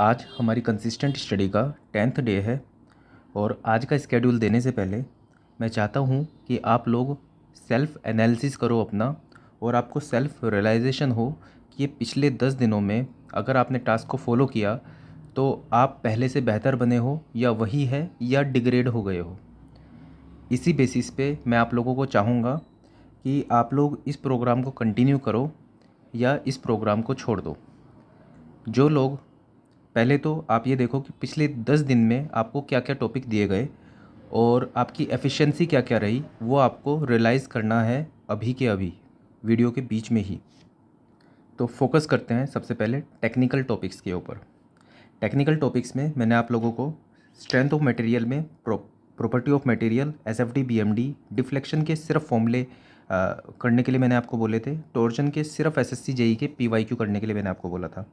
आज हमारी consistent study का 10th डे है और आज का स्केड्यूल देने से पहले मैं चाहता हूँ कि आप लोग सेल्फ़ एनालिसिस करो अपना और आपको सेल्फ़ रियलाइजेशन हो कि ये पिछले 10 दिनों में अगर आपने टास्क को फॉलो किया तो आप पहले से बेहतर बने हो या वही है या डिग्रेड हो गए हो। इसी बेसिस पे मैं आप लोगों को चाहूँगा कि आप लोग इस प्रोग्राम को कंटिन्यू करो या इस प्रोग्राम को छोड़ दो। जो लोग पहले तो आप ये देखो कि पिछले 10 दिन में आपको क्या क्या टॉपिक दिए गए और आपकी एफिशिएंसी क्या क्या रही, वो आपको रियलाइज़ करना है अभी के अभी, वीडियो के बीच में ही। तो फोकस करते हैं सबसे पहले टेक्निकल टॉपिक्स के ऊपर। टेक्निकल टॉपिक्स में मैंने आप लोगों को स्ट्रेंथ ऑफ मटेरियल में property of material, SFD, BMD, deflection के सिर्फ फॉर्मूले करने के लिए मैंने आपको बोले थे। टॉर्जन के सिर्फ एसएससी जेई के पीवाईक्यू करने के लिए मैंने आपको बोला था।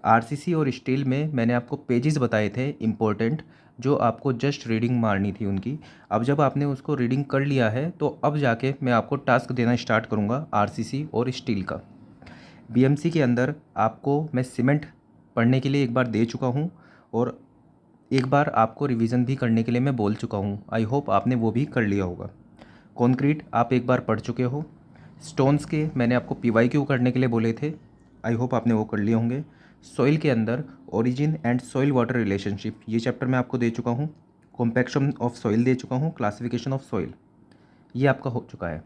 आरसीसी और स्टील में मैंने आपको पेजेस बताए थे इम्पोर्टेंट, जो आपको जस्ट रीडिंग मारनी थी उनकी। अब जब आपने उसको रीडिंग कर लिया है तो अब जाके मैं आपको टास्क देना स्टार्ट करूँगा आरसीसी और स्टील का। बीएमसी के अंदर आपको मैं सीमेंट पढ़ने के लिए एक बार दे चुका हूँ और एक बार आपको रिवीजन भी करने के लिए मैं बोल चुका हूँ। आई होप आपने वो भी कर लिया होगा। कंक्रीट आप एक बार पढ़ चुके हो। स्टोन्स के मैंने आपको पीवाईक्यू करने के लिए बोले थे, आई होप आपने वो कर लिए होंगे। सॉइल के अंदर origin and soil water relationship, ये चैप्टर मैं आपको दे चुका हूँ। कॉम्पैक्शन ऑफ सॉइल दे चुका हूँ। क्लासिफिकेशन ऑफ सॉइल ये आपका हो चुका है।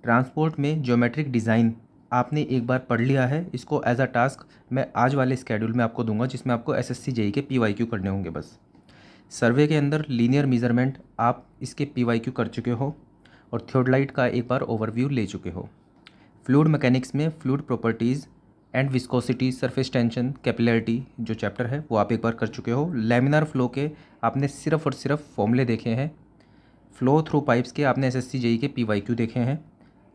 ट्रांसपोर्ट में ज्योमेट्रिक डिज़ाइन आपने एक बार पढ़ लिया है। इसको एज अ टास्क मैं आज वाले स्केड्यूल में आपको दूंगा, जिसमें आपको एसएससी जेई के पीवाईक्यू करने होंगे बस। सर्वे के अंदर लीनियर मेजरमेंट आप इसके पीवाईक्यू कर चुके हो और थियोडलाइट का एक बार ओवरव्यू ले चुके हो। फ्लूइड मैकेनिक्स में fluid properties and viscosity, surface tension, capillarity जो चैप्टर है वो आप एक बार कर चुके हो। लैमिनार फ्लो के आपने सिर्फ और सिर्फ फॉर्मूले देखे हैं। फ्लो थ्रू पाइप्स के आपने एसएससी जेई के पीवाईक्यू देखे हैं।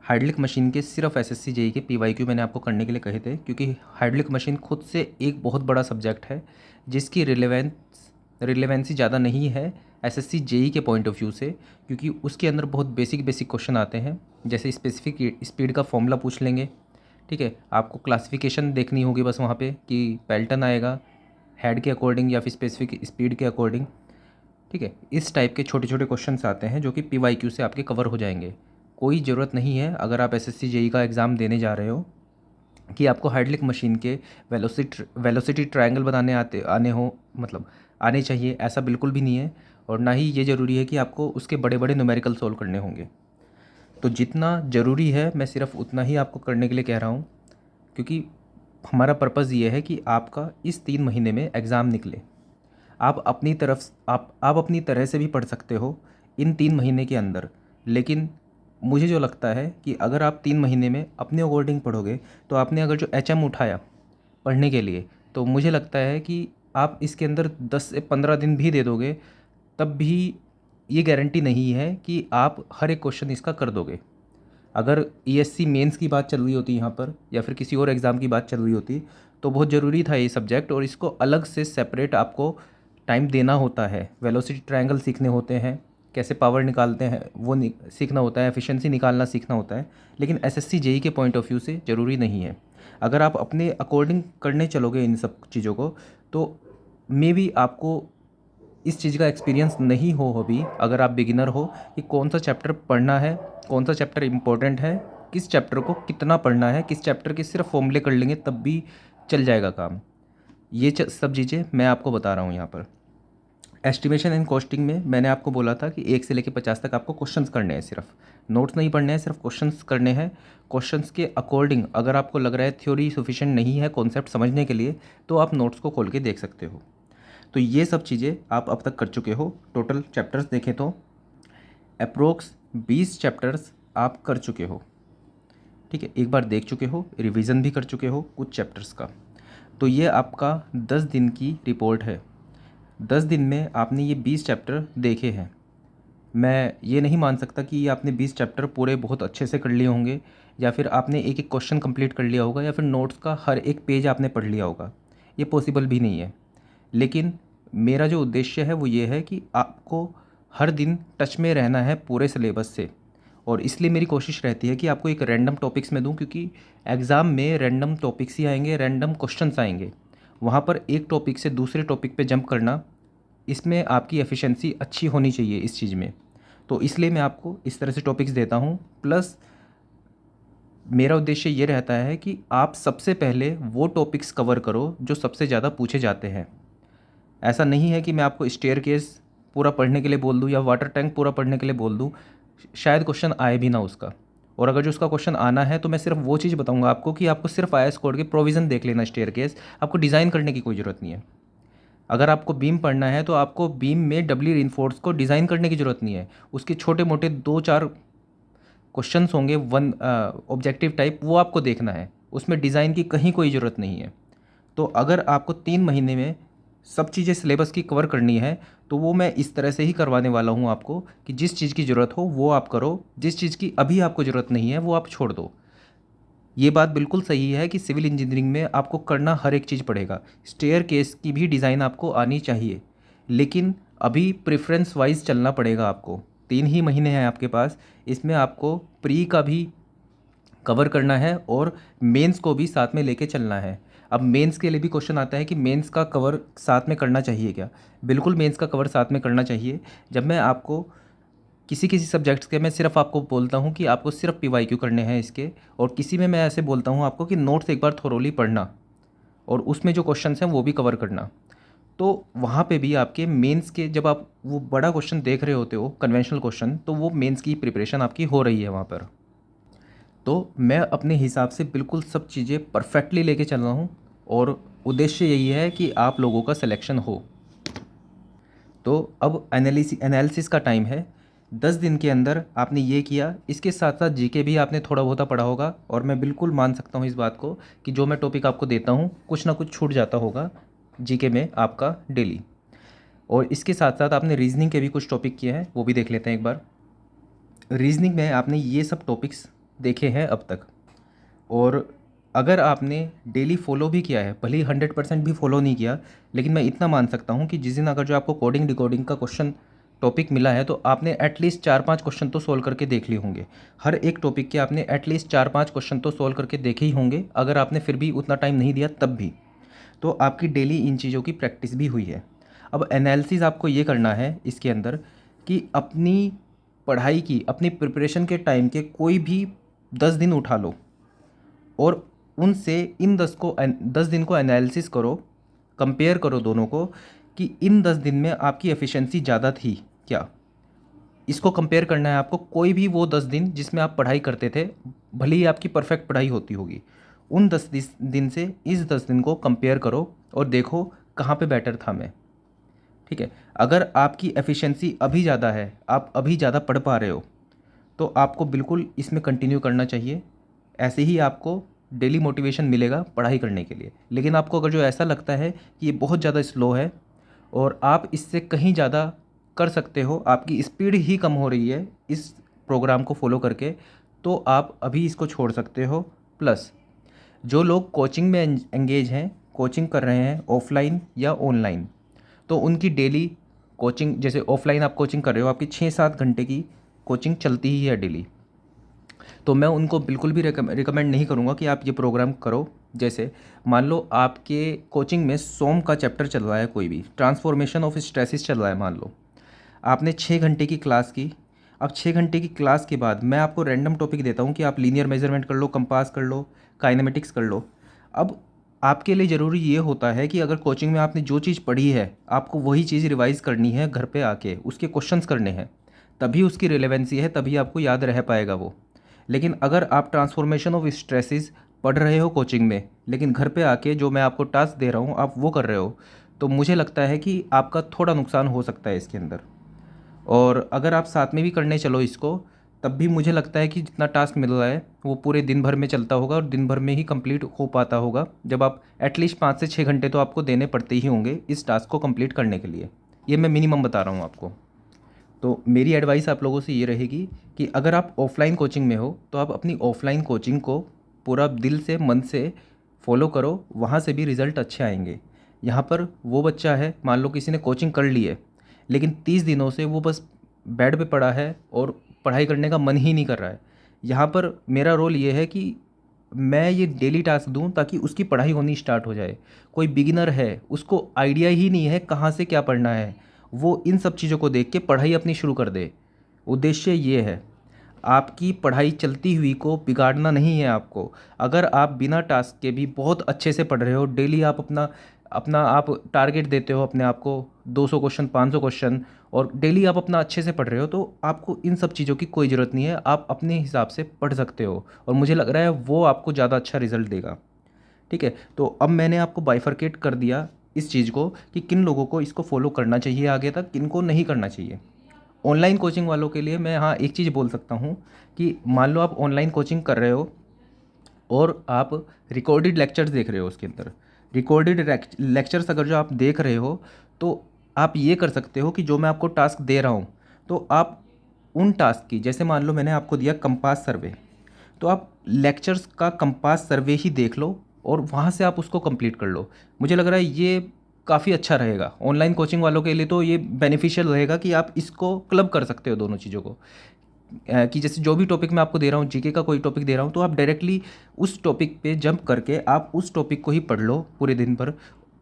हाइड्रोलिक मशीन के सिर्फ एसएससी जेई के पीवाईक्यू मैंने आपको करने के लिए कहे थे, क्योंकि हाइड्रोलिक मशीन खुद से एक बहुत बड़ा सब्जेक्ट है जिसकी रिलेवेंसी ज़्यादा नहीं है एसएससी जेई के पॉइंट ऑफ व्यू से, क्योंकि उसके अंदर बहुत बेसिक बेसिक क्वेश्चन आते हैं। जैसे स्पेसिफिक स्पीड का फॉर्मूला पूछ लेंगे, ठीक है। आपको क्लासिफिकेशन देखनी होगी बस वहाँ पे कि पेल्टन आएगा हेड के अकॉर्डिंग या फिर स्पेसिफिक स्पीड के अकॉर्डिंग, ठीक है। इस टाइप के छोटे छोटे क्वेश्चंस आते हैं जो कि पीवाईक्यू से आपके कवर हो जाएंगे। कोई ज़रूरत नहीं है अगर आप एसएससी जेई का एग्ज़ाम देने जा रहे हो कि आपको हाइड्रोलिक मशीन के वेलोसिटी ट्रायंगल बनाने आने हो, मतलब आने चाहिए, ऐसा बिल्कुल भी नहीं है। और ना ही ये ज़रूरी है कि आपको उसके बड़े बड़े न्यूमेरिकल सोल्व करने होंगे। तो जितना ज़रूरी है मैं सिर्फ उतना ही आपको करने के लिए कह रहा हूँ, क्योंकि हमारा पर्पज़ ये है कि आपका इस 3 महीने में एग्ज़ाम निकले। आप अपनी तरफ आप अपनी तरह से भी पढ़ सकते हो इन 3 महीने के अंदर, लेकिन मुझे जो लगता है कि अगर आप 3 महीने में अपने अकॉर्डिंग पढ़ोगे तो आपने अगर जो एचएम उठाया पढ़ने के लिए, तो मुझे लगता है कि आप इसके अंदर 10 से 15 दिन भी दे दोगे तब भी ये गारंटी नहीं है कि आप हर एक क्वेश्चन इसका कर दोगे। अगर ईएससी मेंस की बात चल रही होती यहाँ पर या फिर किसी और एग्ज़ाम की बात चल रही होती तो बहुत ज़रूरी था ये सब्जेक्ट, और इसको अलग से सेपरेट आपको टाइम देना होता है। वेलोसिटी ट्रायंगल सीखने होते हैं, कैसे पावर निकालते हैं वो सीखना होता है, एफिशिएंसी निकालना सीखना होता है। लेकिन एसएससी जेई के पॉइंट ऑफ व्यू से ज़रूरी नहीं है। अगर आप अपने अकॉर्डिंग करने चलोगे इन सब चीज़ों को तो मे बी आपको इस चीज़ का एक्सपीरियंस नहीं हो अभी, अगर आप बिगिनर हो, कि कौन सा चैप्टर पढ़ना है, कौन सा चैप्टर इम्पोर्टेंट है, किस चैप्टर को कितना पढ़ना है, किस चैप्टर के सिर्फ फॉर्मूले कर लेंगे तब भी चल जाएगा काम। ये सब चीज़ें मैं आपको बता रहा हूँ यहाँ पर। एस्टिमेशन एंड कॉस्टिंग में मैंने आपको बोला था कि 1 से लेकर 50 तक आपको क्वेश्चंस करने हैं, सिर्फ नोट्स नहीं पढ़ने हैं, सिर्फ क्वेश्चंस करने हैं। क्वेश्चंस के अकॉर्डिंग अगर आपको लग रहा है थ्योरी सफिशिएंट नहीं है कॉन्सेप्ट समझने के लिए, तो आप नोट्स को खोल के देख सकते हो। तो ये सब चीज़ें आप अब तक कर चुके हो। टोटल चैप्टर्स देखें तो अप्रोक्स 20 चैप्टर्स आप कर चुके हो, ठीक है। एक बार देख चुके हो, रिवीजन भी कर चुके हो कुछ चैप्टर्स का। तो ये आपका 10 दिन की रिपोर्ट है। 10 दिन में आपने ये 20 चैप्टर देखे हैं। मैं ये नहीं मान सकता कि ये आपने 20 चैप्टर पूरे बहुत अच्छे से कर लिए होंगे, या फिर आपने एक एक क्वेश्चन कंप्लीट कर लिया होगा, या फिर नोट्स का हर एक पेज आपने पढ़ लिया होगा। ये पॉसिबल भी नहीं है। लेकिन मेरा जो उद्देश्य है वो ये है कि आपको हर दिन टच में रहना है पूरे सिलेबस से, और इसलिए मेरी कोशिश रहती है कि आपको एक रैंडम टॉपिक्स में दूं, क्योंकि एग्ज़ाम में रैंडम टॉपिक्स ही आएंगे, रैंडम क्वेश्चंस आएंगे, वहाँ पर एक टॉपिक से दूसरे टॉपिक पे जंप करना, इसमें आपकी एफिशिएंसी अच्छी होनी चाहिए इस चीज़ में। तो इसलिए मैं आपको इस तरह से टॉपिक्स देता हूँ। प्लस मेरा उद्देश्य ये रहता है कि आप सबसे पहले वो टॉपिक्स कवर करो जो सबसे ज़्यादा पूछे जाते हैं। ऐसा नहीं है कि मैं आपको स्टेयरकेस पूरा पढ़ने के लिए बोल दूँ या वाटर टैंक पूरा पढ़ने के लिए बोल दूँ, शायद क्वेश्चन आए भी ना उसका। और अगर जो उसका क्वेश्चन आना है तो मैं सिर्फ वो चीज़ बताऊंगा आपको कि आपको सिर्फ IIS कोड के प्रोविज़न देख लेना स्टेयरकेस, आपको डिज़ाइन करने की कोई ज़रूरत नहीं है। अगर आपको बीम पढ़ना है तो आपको बीम में डबली रीइंफोर्स को डिज़ाइन करने की ज़रूरत नहीं है। उसके छोटे मोटे 2-4 क्वेश्चंस होंगे वन ऑब्जेक्टिव टाइप, वो आपको देखना है, उसमें डिज़ाइन की कहीं कोई ज़रूरत नहीं है। तो अगर आपको 3 महीने में सब चीज़ें सिलेबस की कवर करनी है तो वो मैं इस तरह से ही करवाने वाला हूँ आपको कि जिस चीज़ की ज़रूरत हो वो आप करो, जिस चीज़ की अभी आपको ज़रूरत नहीं है वो आप छोड़ दो। ये बात बिल्कुल सही है कि सिविल इंजीनियरिंग में आपको करना हर एक चीज़ पड़ेगा। स्टेयर केस की भी डिज़ाइन आपको आनी चाहिए, लेकिन अभी प्रेफरेंस वाइज चलना पड़ेगा आपको। 3 ही महीने हैं आपके पास, इसमें आपको प्री का भी कवर करना है और मेंस को भी साथ में लेके चलना है। अब मेंस के लिए भी क्वेश्चन आता है कि मेंस का कवर साथ में करना चाहिए क्या? बिल्कुल मेंस का कवर साथ में करना चाहिए। जब मैं आपको किसी किसी सब्जेक्ट्स के मैं सिर्फ आपको बोलता हूँ कि आपको सिर्फ PYQ करने हैं इसके, और किसी में मैं ऐसे बोलता हूँ आपको कि नोट्स एक बार थोरोली पढ़ना और उसमें जो क्वेश्चंस हैं वो भी कवर करना। तो वहाँ पे भी आपके मेंस के जब आप वो बड़ा क्वेश्चन देख रहे होते हो कन्वेंशनल क्वेश्चन, तो वो मेंस की प्रिपरेशन आपकी हो रही है वहाँ पर। तो मैं अपने हिसाब से बिल्कुल सब चीज़ें परफेक्टली लेके चल रहा हूँ और उद्देश्य यही है कि आप लोगों का सिलेक्शन हो। तो अब एनालिसिस का टाइम है। 10 दिन के अंदर आपने ये किया, इसके साथ साथ जीके भी आपने थोड़ा बहुत पढ़ा होगा, और मैं बिल्कुल मान सकता हूँ इस बात को कि जो मैं टॉपिक आपको देता हूँ कुछ ना कुछ छूट जाता होगा जीके में आपका डेली। और इसके साथ साथ आपने रीजनिंग के भी कुछ टॉपिक किए हैं, वो भी देख लेते हैं एक बार। रीजनिंग में आपने ये सब टॉपिक्स देखे हैं अब तक, और अगर आपने डेली फॉलो भी किया है, भले ही 100% भी फॉलो नहीं किया, लेकिन मैं इतना मान सकता हूँ कि जिस दिन अगर जो आपको कोडिंग डिकोडिंग का क्वेश्चन टॉपिक मिला है तो आपने एटलीस्ट 4-5 क्वेश्चन तो सोल्व करके देख लिए होंगे। हर एक टॉपिक के आपने एटलीस्ट 4-5 क्वेश्चन तो सोल्व करके देखे ही होंगे, अगर आपने फिर भी उतना टाइम नहीं दिया तब भी। तो आपकी डेली इन चीज़ों की प्रैक्टिस भी हुई है। अब एनालिसिस आपको ये करना है इसके अंदर कि अपनी पढ़ाई की, अपनी प्रिपरेशन के टाइम के कोई भी 10 दिन उठा लो और उनसे इन 10 दिन को एनालिसिस करो, कंपेयर करो दोनों को कि इन 10 दिन में आपकी एफिशिएंसी ज़्यादा थी क्या। इसको कंपेयर करना है आपको, कोई भी वो 10 दिन जिसमें आप पढ़ाई करते थे, भले ही आपकी परफेक्ट पढ़ाई होती होगी, उन 10 दिन से इस 10 दिन को कंपेयर करो और देखो कहाँ पे बेटर था मैं। ठीक है, अगर आपकी एफिशिएंसी अभी ज़्यादा है, आप अभी ज़्यादा पढ़ पा रहे हो, तो आपको बिल्कुल इसमें कंटिन्यू करना चाहिए। ऐसे ही आपको डेली मोटिवेशन मिलेगा पढ़ाई करने के लिए। लेकिन आपको अगर जो ऐसा लगता है कि ये बहुत ज़्यादा स्लो है और आप इससे कहीं ज़्यादा कर सकते हो, आपकी स्पीड ही कम हो रही है इस प्रोग्राम को फॉलो करके, तो आप अभी इसको छोड़ सकते हो। प्लस जो लोग कोचिंग में एंगेज हैं, कोचिंग कर रहे हैं ऑफलाइन या ऑनलाइन, तो उनकी डेली कोचिंग, जैसे ऑफलाइन आप कोचिंग कर रहे हो, आपकी 6-7 घंटे की कोचिंग चलती ही है डेली, तो मैं उनको बिल्कुल भी रिकमेंड नहीं करूँगा कि आप ये प्रोग्राम करो। जैसे मान लो आपके कोचिंग में सोम का चैप्टर चल रहा है, कोई भी ट्रांसफॉर्मेशन ऑफ स्ट्रेसिस चल रहा है, मान लो आपने 6 घंटे की क्लास की। अब 6 घंटे की क्लास के बाद मैं आपको रैंडम टॉपिक देता हूँ कि आप लीनियर मेजरमेंट कर लो, कंपास कर लो, काइनेमेटिक्स कर लो। अब आपके लिए ज़रूरी ये होता है कि अगर कोचिंग में आपने जो चीज़ पढ़ी है आपको वही चीज़ रिवाइज़ करनी है, घर पे आके उसके क्वेश्चंस करने हैं, तभी उसकी रिलेवेंसी है, तभी आपको याद रह पाएगा वो। लेकिन अगर आप ट्रांसफॉर्मेशन ऑफ स्ट्रेसेस पढ़ रहे हो कोचिंग में, लेकिन घर पे आके जो मैं आपको टास्क दे रहा हूँ आप वो कर रहे हो, तो मुझे लगता है कि आपका थोड़ा नुकसान हो सकता है इसके अंदर। और अगर आप साथ में भी करने चलो इसको, तब भी मुझे लगता है कि जितना टास्क मिल रहा है वो पूरे दिन भर में चलता होगा और दिन भर में ही कंप्लीट हो पाता होगा, जब आप एटलीस्ट 5 से 6 घंटे तो आपको देने पड़ते ही होंगे इस टास्क को कंप्लीट करने के लिए। ये मैं मिनिमम बता रहा हूँ आपको। तो मेरी एडवाइस आप लोगों से ये रहेगी कि अगर आप ऑफ़लाइन कोचिंग में हो तो आप अपनी ऑफ़लाइन कोचिंग को पूरा दिल से, मन से फॉलो करो, वहाँ से भी रिज़ल्ट अच्छे आएंगे। यहाँ पर वो बच्चा है, मान लो किसी ने कोचिंग कर ली है, लेकिन 30 दिनों से वो बस बेड पे पड़ा है और पढ़ाई करने का मन ही नहीं कर रहा है। यहाँ पर मेरा रोल ये है कि मैं ये डेली टास्क दूं ताकि उसकी पढ़ाई होनी स्टार्ट हो जाए। कोई बिगिनर है, उसको आइडिया ही नहीं है कहाँ से क्या पढ़ना है, वो इन सब चीज़ों को देख के पढ़ाई अपनी शुरू कर दे। उद्देश्य ये है, आपकी पढ़ाई चलती हुई को बिगाड़ना नहीं है आपको। अगर आप बिना टास्क के भी बहुत अच्छे से पढ़ रहे हो, डेली आप अपना अपना आप टारगेट देते हो अपने आप को 200 क्वेश्चन, 500 क्वेश्चन, और डेली आप अपना अच्छे से पढ़ रहे हो, तो आपको इन सब चीज़ों की कोई ज़रूरत नहीं है। आप अपने हिसाब से पढ़ सकते हो और मुझे लग रहा है वो आपको ज़्यादा अच्छा रिजल्ट देगा। ठीक है, तो अब मैंने आपको बाइफरकेट कर दिया इस चीज़ को कि किन लोगों को इसको फॉलो करना चाहिए आगे तक, किन को नहीं करना चाहिए। ऑनलाइन कोचिंग वालों के लिए मैं हाँ एक चीज़ बोल सकता हूँ कि मान लो आप ऑनलाइन कोचिंग कर रहे हो और आप रिकॉर्डेड लेक्चर्स देख रहे हो, उसके अंदर रिकॉर्डेड लेक्चर्स अगर जो आप देख रहे हो, तो आप ये कर सकते हो कि जो मैं आपको टास्क दे रहा हूँ, तो आप उन टास्क की, जैसे मान लो मैंने आपको दिया कंपास सर्वे, तो आप लेक्चर्स का कंपास सर्वे ही देख लो और वहाँ से आप उसको कंप्लीट कर लो। मुझे लग रहा है ये काफ़ी अच्छा रहेगा ऑनलाइन कोचिंग वालों के लिए, तो ये बेनिफिशियल रहेगा कि आप इसको क्लब कर सकते हो दोनों चीज़ों को। कि जैसे जो भी टॉपिक मैं आपको दे रहा हूँ, जीके का कोई टॉपिक दे रहा हूँ, तो आप डायरेक्टली उस टॉपिक पे जंप करके आप उस टॉपिक को ही पढ़ लो पूरे दिन भर।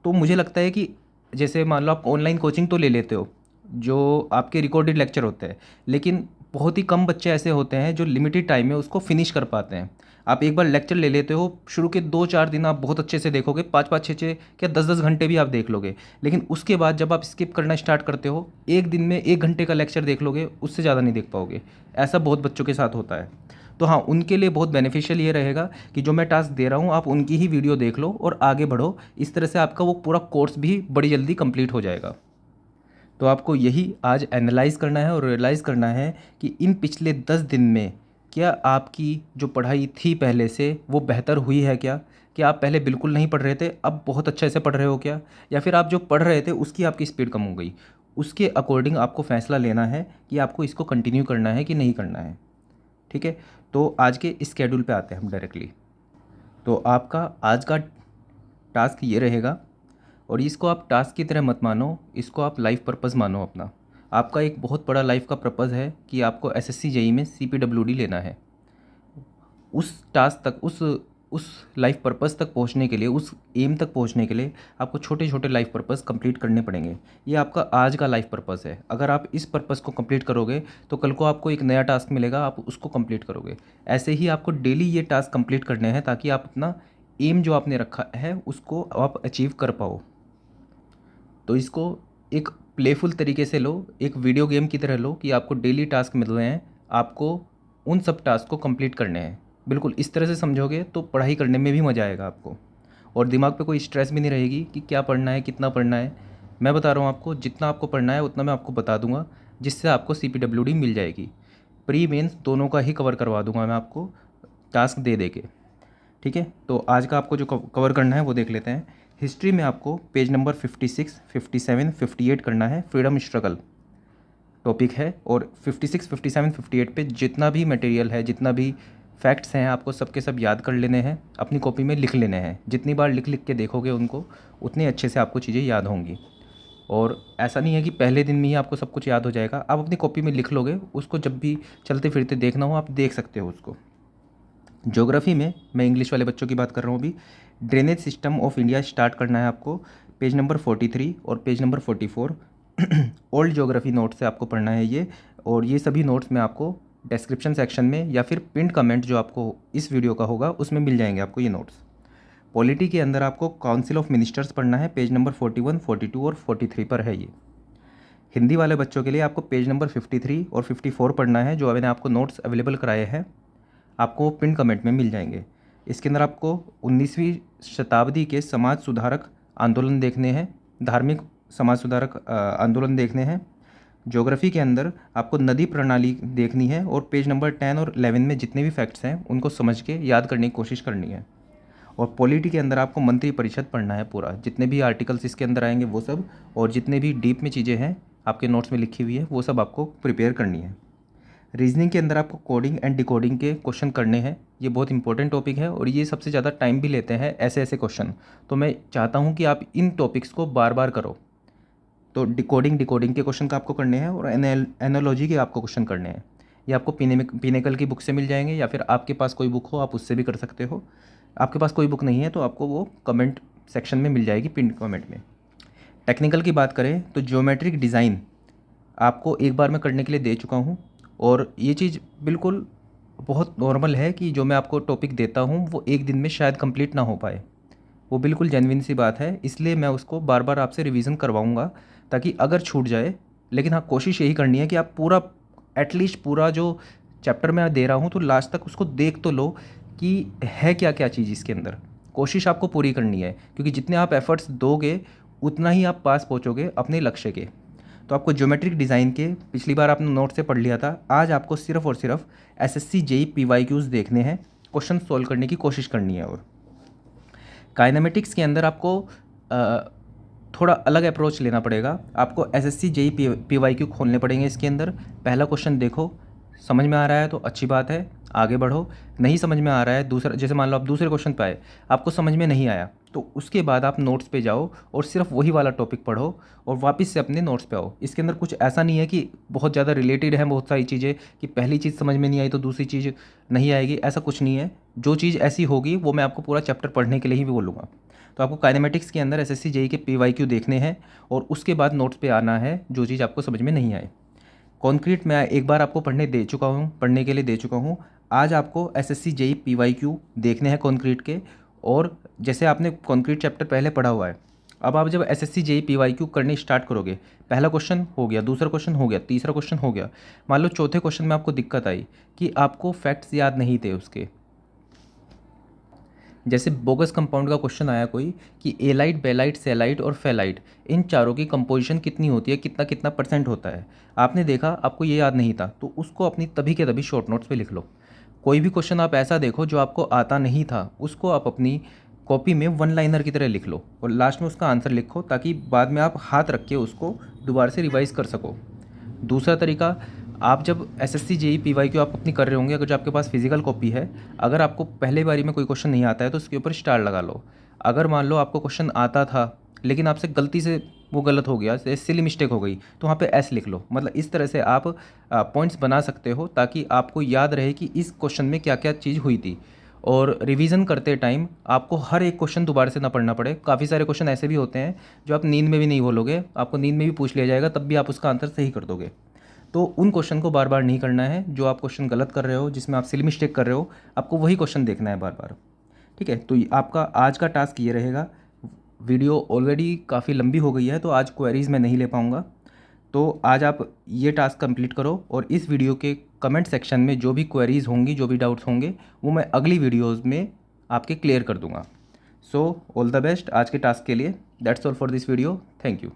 तो मुझे लगता है कि जैसे मान लो आप ऑनलाइन कोचिंग तो ले लेते हो, जो आपके रिकॉर्डेड लेक्चर होते हैं, लेकिन बहुत ही कम बच्चे ऐसे होते हैं जो लिमिटेड टाइम में उसको फिनिश कर पाते हैं। आप एक बार लेक्चर ले लेते हो, शुरू के 2-4 दिन आप बहुत अच्छे से देखोगे, 5-5, 6-6 क्या 10-10 घंटे भी आप देख लोगे, लेकिन उसके बाद जब आप स्किप करना स्टार्ट करते हो, एक दिन में 1 घंटे का लेक्चर देख लोगे, उससे ज़्यादा नहीं देख पाओगे। ऐसा बहुत बच्चों के साथ होता है। तो हाँ, उनके लिए बहुत बेनिफिशियल ये रहेगा कि जो मैं टास्क दे रहा हूँ आप उनकी ही वीडियो देख लो और आगे बढ़ो। इस तरह से आपका वो पूरा कोर्स भी बड़ी जल्दी कंप्लीट हो जाएगा। तो आपको यही आज एनालाइज़ करना है और रियलाइज़ करना है कि इन पिछले 10 दिन में क्या आपकी जो पढ़ाई थी पहले से वो बेहतर हुई है क्या? क्या आप पहले बिल्कुल नहीं पढ़ रहे थे, अब बहुत अच्छे से पढ़ रहे हो क्या? या फिर आप जो पढ़ रहे थे उसकी आपकी स्पीड कम हो गई? उसके अकॉर्डिंग आपको फ़ैसला लेना है कि आपको इसको कंटिन्यू करना है कि नहीं करना है। ठीक है? तो आज के स्केड्यूल पे आते हैं हम डायरेक्टली। तो आपका आज का टास्क ये रहेगा, और इसको आप टास्क की तरह मत मानो, इसको आप लाइफ पर्पस मानो अपना। आपका एक बहुत बड़ा लाइफ का पर्पस है कि आपको एसएससी जेई में सीपीडब्ल्यूडी लेना है। उस टास्क तक, उस लाइफ पर्पस तक पहुंचने के लिए, उस एम तक पहुंचने के लिए आपको छोटे छोटे लाइफ पर्पस कंप्लीट करने पड़ेंगे। ये आपका आज का लाइफ पर्पस है। अगर आप इस पर्पस को कंप्लीट करोगे तो कल को आपको एक नया टास्क मिलेगा, आप उसको कंप्लीट करोगे। ऐसे ही आपको डेली ये टास्क कंप्लीट करने हैं ताकि आप अपना एम जो आपने रखा है उसको आप अचीव कर पाओ। तो इसको एक प्लेफुल तरीके से लो, एक वीडियो गेम की तरह लो कि आपको डेली टास्क मिल रहे हैं, आपको उन सब टास्क को कंप्लीट करने हैं। बिल्कुल इस तरह से समझोगे तो पढ़ाई करने में भी मज़ा आएगा आपको, और दिमाग पे कोई स्ट्रेस भी नहीं रहेगी कि क्या पढ़ना है, कितना पढ़ना है। मैं बता रहा हूँ आपको, जितना आपको पढ़ना है उतना मैं आपको बता दूंगा, जिससे आपको सीपीडब्ल्यूडी मिल जाएगी। प्री मेंस दोनों का ही कवर करवा दूंगा मैं आपको टास्क दे दे के। ठीक है, तो आज का आपको जो कवर करना है वो देख लेते हैं। हिस्ट्री में आपको पेज नंबर 56, 57, 58 करना है, फ्रीडम स्ट्रगल टॉपिक है। और 56, 57, 58 पे जितना भी मटेरियल है, जितना भी फैक्ट्स हैं, आपको सबके सब याद कर लेने हैं, अपनी कॉपी में लिख लेने हैं। जितनी बार लिख लिख के देखोगे उनको, उतनी अच्छे से आपको चीज़ें याद होंगी। और ऐसा नहीं है कि पहले दिन में ही आपको सब कुछ याद हो जाएगा, आप अपनी कॉपी में लिख लोगे, उसको जब भी चलते फिरते देखना हो आप देख सकते हो उसको। ज्योग्राफी में मैं इंग्लिश वाले बच्चों की बात कर रहा हूँ अभी। Drainage system of India start करना है आपको, पेज नंबर 43 और page number 44। Old geography note से आपको पढ़ना है ये, और ये सभी नोट्स मैं आपको डिस्क्रिप्शन सेक्शन में या फिर पिंड कमेंट जो आपको इस वीडियो का होगा उसमें मिल जाएंगे आपको ये नोट्स। पॉलिटी के अंदर आपको काउंसिल ऑफ मिनिस्टर्स पढ़ना है, पेज नंबर 41, 42 और 43 पर है ये। हिंदी वाले बच्चों के लिए आपको पेज नंबर 53 और 54 पढ़ना है, जो मैंने आपको नोट्स अवेलेबल कराए हैं, आपको पिन कमेंट में मिल जाएंगे। इसके अंदर आपको 19वीं शताब्दी के समाज सुधारक आंदोलन देखने हैं, धार्मिक समाज सुधारक आंदोलन देखने हैं। ज्योग्राफी के अंदर आपको नदी प्रणाली देखनी है, और पेज नंबर 10 और 11 में जितने भी फैक्ट्स हैं उनको समझ के याद करने की कोशिश करनी है। और पॉलिटी के अंदर आपको मंत्री परिषद पढ़ना है पूरा, जितने भी आर्टिकल्स इसके अंदर आएंगे वो सब, और जितने भी डीप में चीज़ें हैं आपके नोट्स में लिखी हुई है वो सब आपको प्रिपेयर करनी है। रीजनिंग के अंदर आपको कोडिंग एंड डिकोडिंग के क्वेश्चन करने हैं। ये बहुत इंपॉर्टेंट टॉपिक है और ये सबसे ज़्यादा टाइम भी लेते हैं ऐसे ऐसे क्वेश्चन। तो मैं चाहता हूँ कि आप इन टॉपिक्स को बार बार करो। तो डिकोडिंग के क्वेश्चन का आपको करने हैं, और एनालॉजी के आपको क्वेश्चन करने हैं। ये आपको पिनेकल की बुक से मिल जाएंगे, या फिर आपके पास कोई बुक हो आप उससे भी कर सकते हो। आपके पास कोई बुक नहीं है तो आपको वो कमेंट सेक्शन में मिल जाएगी, पिन कमेंट में। टेक्निकल की बात करें तो ज्योमेट्रिक डिज़ाइन आपको एक बार मैं करने के लिए दे चुका हूँ, और ये चीज़ बिल्कुल बहुत नॉर्मल है कि जो मैं आपको टॉपिक देता हूँ वो एक दिन में शायद कंप्लीट ना हो पाए, वो बिल्कुल जेन्युइन सी बात है। इसलिए मैं उसको बार बार आपसे रिवीजन करवाऊँगा, ताकि अगर छूट जाए, लेकिन हाँ कोशिश यही करनी है कि आप पूरा, एटलीस्ट पूरा जो चैप्टर मैं दे रहा हूँ तो लास्ट तक उसको देख तो लो कि है क्या क्या चीज़ इसके अंदर। कोशिश आपको पूरी करनी है, क्योंकि जितने आप एफर्ट्स दोगे उतना ही आप पास पहुँचोगे अपने लक्ष्य के। तो आपको ज्योमेट्रिक डिज़ाइन के पिछली बार आपने नोट से पढ़ लिया था, आज आपको सिर्फ और सिर्फ एसएससी जेई पीवाईक्यूज़ देखने हैं, क्वेश्चन सॉल्व करने की कोशिश करनी है। और काइनेमेटिक्स के अंदर आपको थोड़ा अलग अप्रोच लेना पड़ेगा। आपको एसएससी जेई पीवाईक्यू खोलने पड़ेंगे इसके अंदर। पहला क्वेश्चन देखो, समझ में आ रहा है तो अच्छी बात है, आगे बढ़ो। नहीं समझ में आ रहा है, दूसरा, जैसे मान लो आप दूसरे क्वेश्चन पे आए, आपको समझ में नहीं आया, तो उसके बाद आप नोट्स पे जाओ और सिर्फ वही वाला टॉपिक पढ़ो और वापस से अपने नोट्स पे आओ। इसके अंदर कुछ ऐसा नहीं है कि बहुत ज़्यादा रिलेटेड है बहुत सारी चीज़ें, कि पहली चीज़ समझ में नहीं आई तो दूसरी चीज़ नहीं आएगी, ऐसा कुछ नहीं है। जो चीज़ ऐसी होगी वो मैं आपको पूरा चैप्टर पढ़ने के लिए ही बोलूँगा। तो आपको काइनेमेटिक्स के अंदर एसएससी जेई के पीवाईक्यू देखने हैं और उसके बाद नोट्स पे आना है जो चीज़ आपको समझ में नहीं आए। कॉन्क्रीट मैं एक बार आपको पढ़ने के लिए दे चुका हूँ। आज आपको एसएससी जेई पीवाईक्यू देखने हैं कॉन्क्रीट के। और जैसे आपने कॉन्क्रीट चैप्टर पहले पढ़ा हुआ है, अब आप जब एसएससी जेई पीवाईक्यू करने स्टार्ट करोगे, पहला क्वेश्चन हो गया, दूसरा क्वेश्चन हो गया, तीसरा क्वेश्चन हो गया, मान लो चौथे क्वेश्चन में आपको दिक्कत आई कि आपको फैक्ट्स याद नहीं थे उसके। जैसे बोगस कंपाउंड का क्वेश्चन आया कोई कि एलाइट, बेलाइट, सेलाइट और फेलाइट, इन चारों की कंपोजिशन कितनी होती है, कितना कितना परसेंट होता है, आपने देखा, आपको ये याद नहीं था, तो उसको अपनी तभी के तभी शॉर्ट नोट्स पे लिख लो। कोई भी क्वेश्चन आप ऐसा देखो जो आपको आता नहीं था, उसको आप अपनी कॉपी में वन लाइनर की तरह लिख लो और लास्ट में उसका आंसर लिखो, ताकि बाद में आप हाथ रख के उसको दोबारा से रिवाइज कर सको। दूसरा तरीका, आप जब एसएससी जेई पीवाईक्यू आप अपनी कर रहे होंगे, अगर जो आपके पास फिजिकल कॉपी है, अगर आपको पहले बारी में कोई क्वेश्चन नहीं आता है तो उसके ऊपर स्टार लगा लो। अगर मान लो आपको क्वेश्चन आता था लेकिन आपसे गलती से वो गलत हो गया, सिली मिस्टेक हो गई, तो वहाँ पे एस लिख लो। मतलब इस तरह से आप पॉइंट्स बना सकते हो, ताकि आपको याद रहे कि इस क्वेश्चन में क्या क्या चीज़ हुई थी। और रिवीजन करते टाइम आपको हर एक क्वेश्चन दोबारा से ना पढ़ना पड़े। काफ़ी सारे क्वेश्चन ऐसे भी होते हैं जो आप नींद में भी नहीं बोलोगे, आपको नींद में भी पूछ लिया जाएगा, तब भी आप उसका आंसर सही कर दोगे। तो उन क्वेश्चन को बार बार नहीं करना है। जो आप क्वेश्चन गलत कर रहे हो, जिसमें आप सिली मिस्टेक कर रहे हो, आपको वही क्वेश्चन देखना है बार बार। ठीक है, तो आपका आज का टास्क ये रहेगा। वीडियो ऑलरेडी काफ़ी लंबी हो गई है तो आज क्वेरीज़ मैं नहीं ले पाऊँगा, तो आज आप ये टास्क कंप्लीट करो और इस वीडियो के कमेंट सेक्शन में जो भी क्वेरीज़ होंगी, जो भी डाउट्स होंगे, वो मैं अगली वीडियोज़ में आपके क्लियर कर दूँगा। सो ऑल द बेस्ट आज के टास्क के लिए। That's all for this video. Thank you.